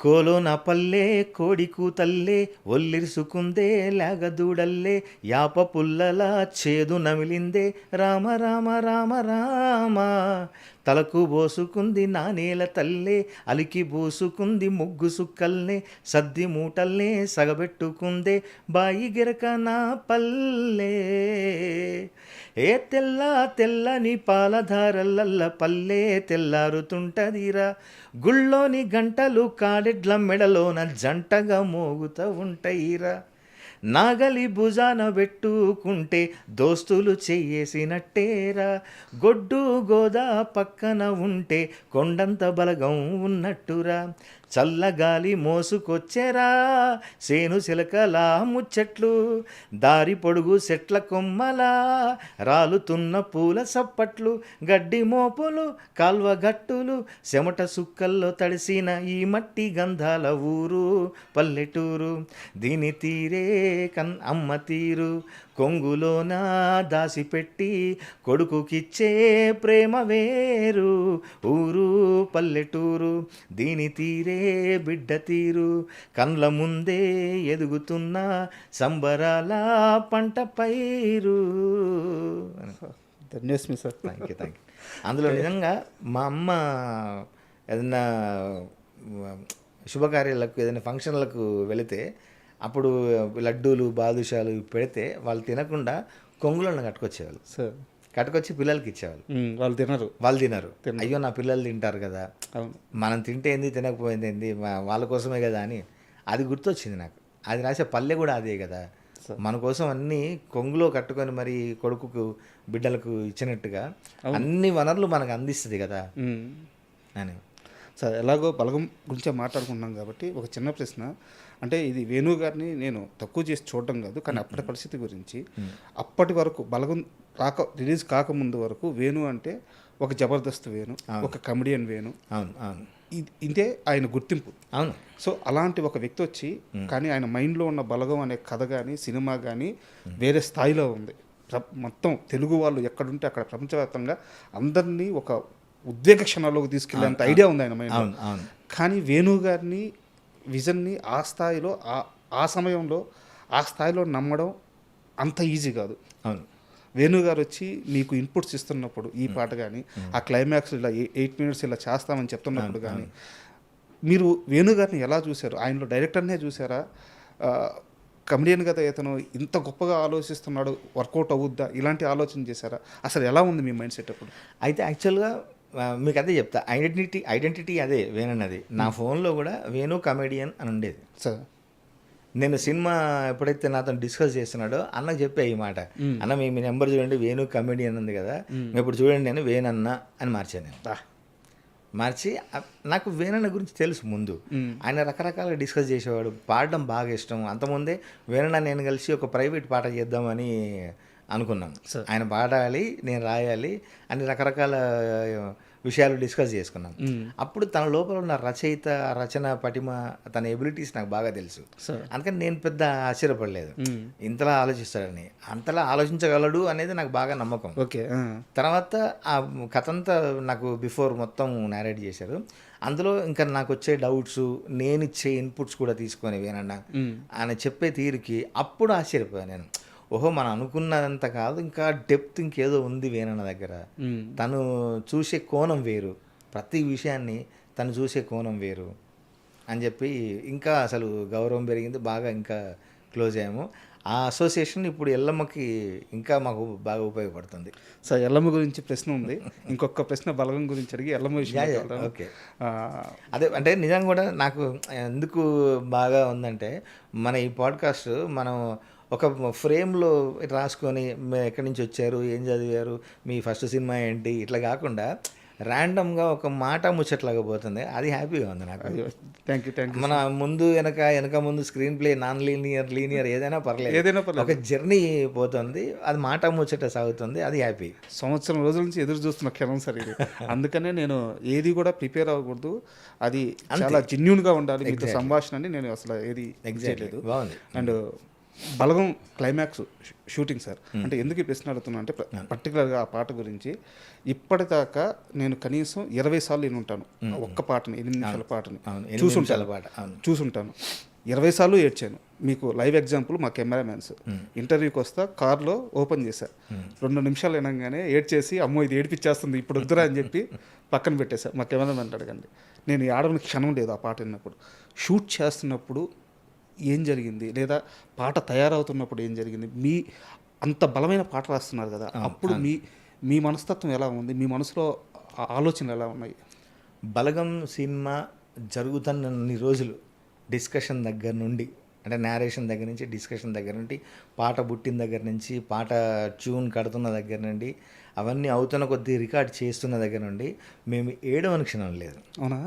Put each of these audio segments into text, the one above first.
కోలోన పల్లె కోడి కూతల్లే ఒల్లిరుసుకుందే లాగదూడల్లే యాప పుల్లల చేదు నమిలిందే రామ రామ రామ రామ తలకు బోసుకుంది నానేల తల్లే అలికి బోసుకుంది ముగ్గు సుక్కల్నే సద్ది మూటల్నే సగబెట్టుకుందే బాయి గిరక నా పల్లె ఏ తెల్ల తెల్లని పాలధారలల్ల పల్లె తెల్లారుతుంటదిరా గుళ్ళోని గంటలు కాడెడ్ల మెడలోన జంటగా మోగుతూ ఉంటాయిరా నాగలి భుజాన పెట్టుకుంటే దోస్తులు చెయ్యేసినట్టేరా గొడ్డు గోదా పక్కన ఉంటే కొండంత బలగం ఉన్నట్టురా చల్లగాలి మోసుకొచ్చేరా సేను చిలకలా ముచ్చట్లు దారి పొడుగు చెట్ల కొమ్మలా రాలుతున్న పూల సప్పట్లు గడ్డి మోపులు కాల్వ గట్టులు చెమట సుక్కల్లో తడిసిన ఈ మట్టి గంధాల ఊరు పల్లెటూరు దీని తీరే అమ్మ తీరు కొంగులోన దాసిపెట్టి కొడుకుకిచ్చే ప్రేమ వేరు ఊరు పల్లెటూరు దీని తీరే బిడ్డ తీరు కండ్ల ముందే ఎదుగుతున్న సంబరాల పంట పైరు. ధన్యవాదాలు సార్. Thank you. అందులో నిజంగా మా అమ్మ ఏదైనా శుభకార్యాలకు ఏదైనా ఫంక్షన్లకు వెళితే అప్పుడు లడ్డూలు బాదుషాలు పెడితే వాళ్ళు తినకుండా కొంగులను కట్టుకొచ్చేవాళ్ళు సార్. కట్టుకొచ్చి పిల్లలకి ఇచ్చేవాళ్ళు. వాళ్ళు తినరు. అయ్యో నా పిల్లలు తింటారు కదా, మనం తింటే ఏంది తినకపోయింది ఏంది వాళ్ళ కోసమే కదా అని అది గుర్తొచ్చింది నాకు. అది రాసే పల్లె కూడా అదే కదా, మన కోసం అన్నీ కొంగులో కట్టుకొని మరి కొడుకుకు బిడ్డలకు ఇచ్చినట్టుగా అన్ని వనరులు మనకు అందిస్తుంది కదా అని. సార్ ఎలాగో బలగం గురించే మాట్లాడుకుంటున్నాం కాబట్టి ఒక చిన్న ప్రశ్న, అంటే ఇది వేణు గారిని నేను తక్కువ చేసి చూడటం కాదు, కానీ అప్పటి పరిస్థితి గురించి అప్పటి వరకు బలగం రిలీజ్ కాకముందు వరకు వేణు అంటే ఒక జబర్దస్త్ వేణు, ఒక కమెడియన్ వేణు, ఇదే ఆయన గుర్తింపు. అవును. సో అలాంటి ఒక వ్యక్తి వచ్చి కానీ ఆయన మైండ్లో ఉన్న బలగం అనే కథ కానీ సినిమా కానీ వేరే స్థాయిలో ఉంది. మొత్తం తెలుగు వాళ్ళు ఎక్కడుంటే అక్కడ ప్రపంచవ్యాప్తంగా అందరినీ ఒక ఉద్వేగ క్షణాల్లోకి తీసుకెళ్ళేంత ఐడియా ఉంది ఆయన మైండ్. కానీ వేణు గారిని విజన్ని ఆ స్థాయిలో ఆ సమయంలో ఆ స్థాయిలో నమ్మడం అంత ఈజీ కాదు. అవును. వేణు గారు వచ్చి మీకు ఇన్పుట్స్ ఇస్తున్నప్పుడు ఈ పాట కానీ ఆ క్లైమాక్స్ ఇలా 8 minutes ఇలా చేస్తామని చెప్తున్నప్పుడు కానీ మీరు వేణు గారిని ఎలా చూశారు? ఆయనలో డైరెక్టర్నే చూసారా? కమెడియన్ కదా ఇతను ఇంత గొప్పగా ఆలోచిస్తున్నాడు, వర్కౌట్ అవుద్దా, ఇలాంటి ఆలోచన చేశారా? అసలు ఎలా ఉంది మీ మైండ్ సెట్ అప్పుడు? అయితే యాక్చువల్గా మీకు అదే చెప్తా, ఐడెంటిటీ అదే వేణన్నది. నా ఫోన్లో కూడా వేణు కమెడియన్ అని ఉండేది సార్. నేను సినిమా ఎప్పుడైతే నాతో డిస్కస్ చేస్తున్నాడో అన్నకు చెప్పే ఈ మాట, అన్న మీ నెంబర్ చూడండి వేణు కమెడియన్ ఉంది కదా, ఇప్పుడు చూడండి నేను వేణన్న అని మార్చాను. నేను మార్చి నాకు వేణన్న గురించి తెలుసు ముందు, ఆయన రకరకాలుగా డిస్కస్ చేసేవాడు, పాడడం బాగా ఇష్టం. అంతకుముందే వేణన్న నేను కలిసి ఒక ప్రైవేట్ పాట చేద్దామని అనుకున్నాం. ఆయన పాడాలి నేను రాయాలి అని రకరకాల విషయాలు డిస్కస్ చేసుకున్నాం. అప్పుడు తన లోపల ఉన్న రచన పటిమ, తన ఎబిలిటీస్ నాకు బాగా తెలుసు. అందుకని నేను పెద్ద ఆశ్చర్యపడలేదు ఇంతలా ఆలోచిస్తాడని. అంతలా ఆలోచించగలడు అనేది నాకు బాగా నమ్మకం. ఓకే. తర్వాత ఆ కథ అంతా నాకు బిఫోర్ మొత్తం నేరేట్ చేశారు. అందులో ఇంకా నాకు వచ్చే డౌట్స్, నేను ఇచ్చే ఇన్పుట్స్ కూడా తీసుకొని వేనన్నా ఆయన చెప్పే తీరుకి అప్పుడు ఆశ్చర్యపోయాను నేను. ఓహో మనం అనుకున్నదంత కాదు, ఇంకా డెప్త్ ఇంకేదో ఉంది వేనన్న దగ్గర. తను చూసే కోణం వేరు, ప్రతి విషయాన్ని తను చూసే కోణం వేరు అని చెప్పి ఇంకా అసలు గౌరవం పెరిగింది, బాగా ఇంకా క్లోజ్ అయ్యాము. ఆ అసోసియేషన్ ఇప్పుడు ఎల్లమ్మకి ఇంకా మాకు బాగా ఉపయోగపడుతుంది. సార్ ఎల్లమ్మ గురించి ప్రశ్న ఉంది, ఇంకొక ప్రశ్న బలగం గురించి అడిగి ఎల్లమ్మ విషయం. ఓకే. అదే అంటే నిజంగా కూడా నాకు ఎందుకు బాగా ఉందంటే, మన ఈ పాడ్కాస్ట్ మనం ఒక ఫ్రేమ్లో రాసుకొని ఎక్కడి నుంచి వచ్చారు, ఏం చదివారు, మీ ఫస్ట్ సినిమా ఏంటి, ఇట్లా కాకుండా ర్యాండమ్గా ఒక మాట ముచ్చట్లాగా పోతుంది. అది హ్యాపీగా ఉంది నాకు. Thank you. మన ముందు వెనక ముందు స్క్రీన్ ప్లే నాన్ లీనియర్ ఏదైనా పర్లేదు, ఒక జర్నీ పోతుంది, అది మాట ముచ్చట సాగుతుంది, అది హ్యాపీ. సంవత్సరం రోజుల నుంచి ఎదురు చూస్తున్న క్షణం సార్ ఇది. అందుకనే నేను ఏది కూడా ప్రిపేర్ అవ్వకూడదు, అది చాలా జెన్యూన్గా ఉండాలి మీతో సంభాషణ అని నేను అసలు ఏది చేయలేదు. బాగుంది. And Balagam climax shooting sir. అంటే ఎందుకు ఈ ప్రశ్న అడుగుతున్నా అంటే పర్టికులర్గా ఆ పాట గురించి ఇప్పటిదాకా నేను కనీసం 20 సార్లు నేను ఉంటాను ఒక్క పాటని, 8 నిమిషాల పాటని చూసుంటాను. 20 సార్లు ఏడ్చాను. మీకు లైవ్ ఎగ్జాంపుల్ మా కెమెరామ్యాన్స్ ఇంటర్వ్యూకి వస్తా కార్లో ఓపెన్ చేశా, 2 నిమిషాలు వినగానే ఏడ్చేసి అమ్మో ఇది ఏడిపించేస్తుంది ఇప్పుడు వద్దురా అని చెప్పి పక్కన పెట్టేశా. మా కెమెరామ్యాన్ అడగండి, నేను ఆడని క్షణం లేదు ఆ పాట విన్నప్పుడు. షూట్ చేస్తున్నప్పుడు ఏం జరిగింది, లేదా పాట తయారవుతున్నప్పుడు ఏం జరిగింది, మీ అంత బలమైన పాట రాస్తున్నారు కదా, అప్పుడు మీ మనస్తత్వం ఎలా ఉంది, మీ మనసులో ఆలోచనలు ఎలా ఉన్నాయి? బలగం సినిమా జరుగుతున్నన్ని రోజులు డిస్కషన్ దగ్గర నుండి, అంటే నేరేషన్ దగ్గర నుంచి, డిస్కషన్ దగ్గర నుండి, పాట పుట్టిన దగ్గర నుంచి, పాట ట్యూన్ కడుతున్న దగ్గర నుండి, అవన్నీ అవుతున్న కొద్దీ రికార్డ్ చేస్తున్న దగ్గర నుండి మేము ఏడవని క్షణం లేదు. అవునా?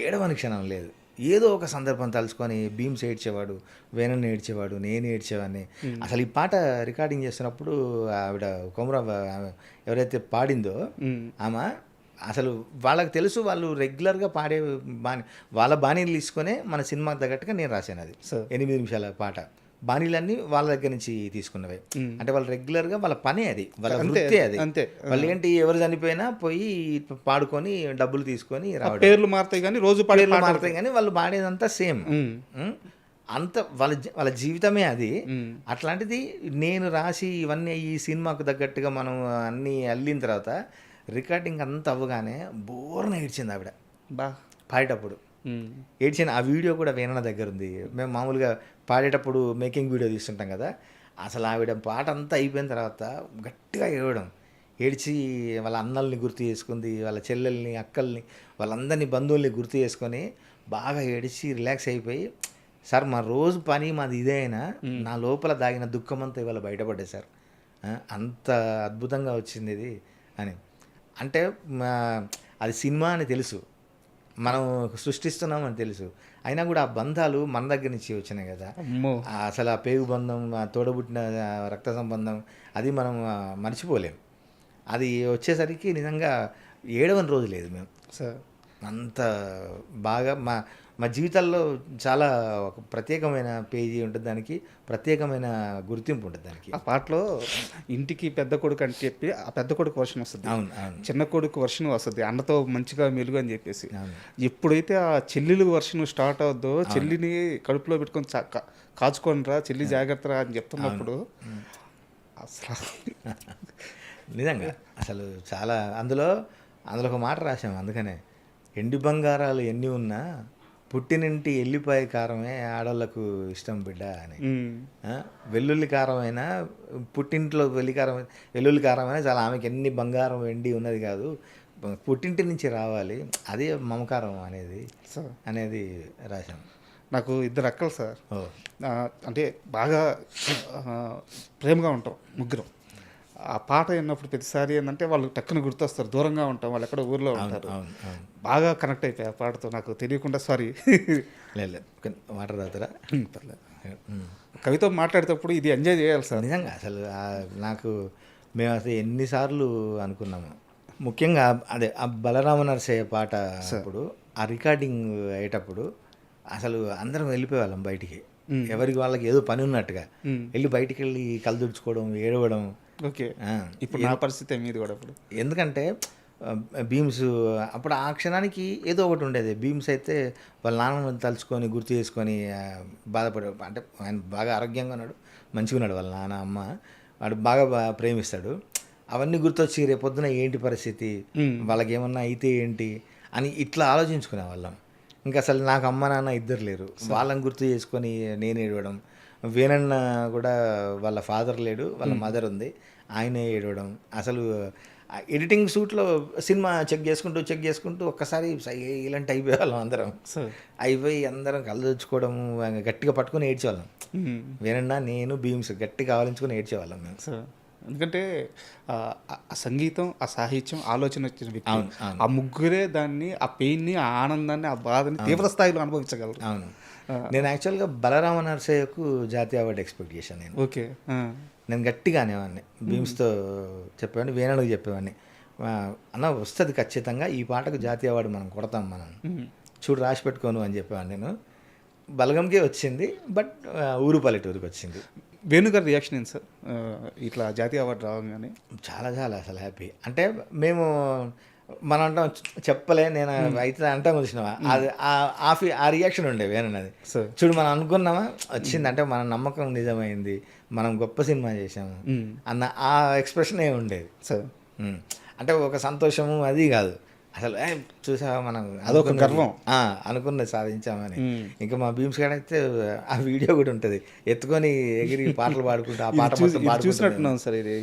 ఏడవని క్షణం లేదు. ఏదో ఒక సందర్భం తలుచుకొని భీమ్స్ ఏడ్చేవాడు, వేణన్ ఏడ్చేవాడు, నేను ఏడ్చేవాడిని. అసలు ఈ పాట రికార్డింగ్ చేస్తున్నప్పుడు ఆవిడ కొమరా ఎవరైతే పాడిందో ఆమె అసలు వాళ్ళకి తెలుసు, వాళ్ళు రెగ్యులర్గా పాడే వాళ్ళ బాణీలు తీసుకొనే మన సినిమాకి తగ్గట్టుగా నేను రాశాను. అది 8 నిమిషాల పాట. బాణీలన్నీ వాళ్ళ దగ్గర నుంచి తీసుకున్నవే. అంటే వాళ్ళు రెగ్యులర్గా వాళ్ళ పనే అది, వాళ్ళ వృత్తి అది. వాళ్ళు ఏంటి, ఎవరు చనిపోయినా పోయి పాడుకొని డబ్బులు తీసుకొని రావడం. పేర్లు మారుతాయి కానీ రోజు పేర్లు మారుతాయి కానీ వాళ్ళు పాడేదంతా సేమ్. అంత వాళ్ళ జీవితమే అది. అట్లాంటిది నేను రాసి ఇవన్నీ ఈ సినిమాకు తగ్గట్టుగా మనం అన్నీ అల్లిన తర్వాత రికార్డింగ్ అంతా అవ్వగానే బోర్న ఏడ్చింది ఆవిడ పాడేటప్పుడు. ఏడ్చిన ఆ వీడియో కూడా వేణన దగ్గర ఉంది. మేము మామూలుగా పాడేటప్పుడు మేకింగ్ వీడియో తీస్తుంటాం కదా, అసలు ఆవిడ పాట అంతా అయిపోయిన తర్వాత గట్టిగా ఏడవడం, ఏడ్చి వాళ్ళ అన్నల్ని గుర్తు చేసుకుంది, వాళ్ళ చెల్లెల్ని, అక్కల్ని, వాళ్ళందరినీ బంధువుల్ని గుర్తు చేసుకొని బాగా ఏడిచి రిలాక్స్ అయిపోయి, సార్ మా రోజు పని మాది ఇదే అయినా నా లోపల దాగిన దుఃఖం అంతా ఇవాళ బయటపడ్డాయి సార్, అంత అద్భుతంగా వచ్చింది ఇది అని. అంటే అది సినిమా అని తెలుసు, మనం సృష్టిస్తున్నామని తెలుసు, అయినా కూడా ఆ బంధాలు మన దగ్గర నుంచి వచ్చినాయి కదా. అసలు ఆ పేగు బంధం, ఆ తోడబుట్టిన రక్త సంబంధం, అది మనం మర్చిపోలేం. అది వచ్చేసరికి నిజంగా ఏడవని రోజు లేదు మేము. అంత బాగా మా జీవితాల్లో చాలా ఒక ప్రత్యేకమైన పేజీ ఉంటుంది, దానికి ప్రత్యేకమైన గుర్తింపు ఉంటుంది దానికి. ఆ పాటలో ఇంటికి పెద్ద కొడుకు అని చెప్పి ఆ పెద్ద కొడుకు వర్షన్ వస్తుంది, చిన్న కొడుకు వర్షన్ వస్తుంది, అన్నతో మంచిగా మెలుగు అని చెప్పేసి. ఎప్పుడైతే ఆ చెల్లెలు వర్షన్ స్టార్ట్ అవుద్దో, చెల్లిని కడుపులో పెట్టుకొని కాచుకోనరా చెల్లి జాగ్రత్త అని చెప్తున్నప్పుడు అసలు నిజంగా అసలు చాలా అందులో ఒక మాట రాసాము. అందుకనే ఎండి బంగారాలు ఎన్ని ఉన్నా పుట్టినింటి ఎల్లిపాయ కారమే ఆడవాళ్ళకు ఇష్టం బిడ్డ అని. వెల్లుల్లి కారమైనా పుట్టింట్లో వెల్లుల్లి కారమైనా చాలా, ఆమెకి ఎన్ని బంగారం వెండి ఉన్నది కాదు, పుట్టింటి నుంచి రావాలి, అదే మమకారం అనేది రాశాను. నాకు 2 అక్కలు సార్. అంటే బాగా ప్రేమగా ఉంటాం ముగ్గురం. ఆ పాట విన్నప్పుడు ప్రతిసారి ఏంటంటే వాళ్ళు టక్కున గుర్తొస్తారు, దూరంగా ఉంటాం, వాళ్ళు ఎక్కడ ఊర్లో ఉంటారు. బాగా కనెక్ట్ అయిపోయి ఆ పాటతో, నాకు తెలియకుండా. సారీ లేదు వాటర్ తాగుతారా? కవితో మాట్లాడేటప్పుడు ఇది ఎంజాయ్ చేయాలి సార్ నిజంగా. అసలు నాకు మేము అసలు ఎన్నిసార్లు అనుకున్నాము, ముఖ్యంగా అదే ఆ బలరామ నరసయ్య పాట అప్పుడు ఆ రికార్డింగ్ అయ్యేటప్పుడు అసలు అందరం వెళ్ళిపోయేవాళ్ళం బయటికి, ఎవరికి వాళ్ళకి ఏదో పని ఉన్నట్టుగా వెళ్ళి బయటికి వెళ్ళి కలదుడుచుకోవడం, ఏడవడం. ఓకే, ఇప్పుడు నా పరిస్థితి మీది కూడా. అప్పుడు ఎందుకంటే భీమ్స్ అప్పుడు ఆ క్షణానికి ఏదో ఒకటి ఉండేది. భీమ్స్ అయితే వాళ్ళ నాన్నని తలుచుకొని గుర్తు చేసుకొని బాధపడే, అంటే ఆయన బాగా ఆరోగ్యంగా ఉన్నాడు, మంచిగా ఉన్నాడు, వాళ్ళ నాన్న అమ్మ వాడు బాగా ప్రేమిస్తాడు. అవన్నీ గుర్తొచ్చి రేపొద్దున ఏంటి పరిస్థితి, వాళ్ళకి ఏమన్నా అయితే ఏంటి అని ఇట్లా ఆలోచించుకునే వాళ్ళం. ఇంకా అసలు నాకు అమ్మ నాన్న ఇద్దరు లేరు, వాళ్ళని గుర్తు చేసుకొని నేను ఏడవడం. వేణన్న కూడా వాళ్ళ ఫాదర్ లేడు, వాళ్ళ మదర్ ఉంది, ఆయనే ఏడవడం. అసలు ఎడిటింగ్ షూట్లో సినిమా చెక్ చేసుకుంటూ ఒక్కసారి ఇలాంటి అయిపోయేవాళ్ళం అందరం. అయిపోయి అందరం కళ్ళు తెచ్చుకోవడము, గట్టిగా పట్టుకొని ఏడ్చేవాళ్ళం. వేణన్న, నేను, భీమ్స్ గట్టిగా ఆలోచించుకొని ఏడ్చేవాళ్ళం మేము. ఎందుకంటే ఆ సంగీతం, ఆ సాహిత్యం, ఆలోచన వచ్చిన వ్యక్తి, ఆ ముగ్గురే దాన్ని, ఆ పెయిన్ని, ఆ ఆనందాన్ని, ఆ బాధని తీవ్ర స్థాయిలో అనుభవించగలరు. అవును, నేను యాక్చువల్గా బలరామ నరసయ్యకు జాతీయ అవార్డు ఎక్స్పెక్ట్ చేశాను నేను. ఓకే, నేను గట్టిగా అనేవాడిని, భీమ్స్తో చెప్పేవాడిని, వేణుడికి చెప్పేవాడిని, అన్న వస్తుంది ఖచ్చితంగా, ఈ పాటకు జాతీయ అవార్డు మనం కొడతాం, మనం చూడు రాసి పెట్టుకోను అని చెప్పేవాడిని నేను. బలగంకే వచ్చింది, బట్ ఊరు పల్లెటూరుకి వచ్చింది. వేణుగారి రియాక్షన్ ఏంటి సార్ ఇట్లా జాతీయ అవార్డు రాగానే? చాలా చాలా అసలు హ్యాపీ. అంటే మేము మనం అంటాం చెప్పలే నేను అయితే అంటాం చూసినావా, అది ఆ రియాక్షన్ ఉండే వేనన్నది. సార్ చూడు మనం అనుకున్నామా వచ్చింది, అంటే మన నమ్మకం నిజమైంది, మనం గొప్ప సినిమా చేసాము అన్న ఆ ఎక్స్ప్రెషన్ ఏ ఉండేది. సార్ అంటే ఒక సంతోషము అది కాదు అసలు, చూసావా మనం అదొక గర్వం. అనుకున్నది సాధించామని. ఇంకా మా భీమ్స్ గారు అయితే ఆ వీడియో కూడా ఉంటుంది, ఎత్తుకొని ఎగిరి పాటలు పాడుకుంటూ ఆ పాట మొత్తం పాడుకుంటూ చూసినట్టున్నాం సార్ ఇది.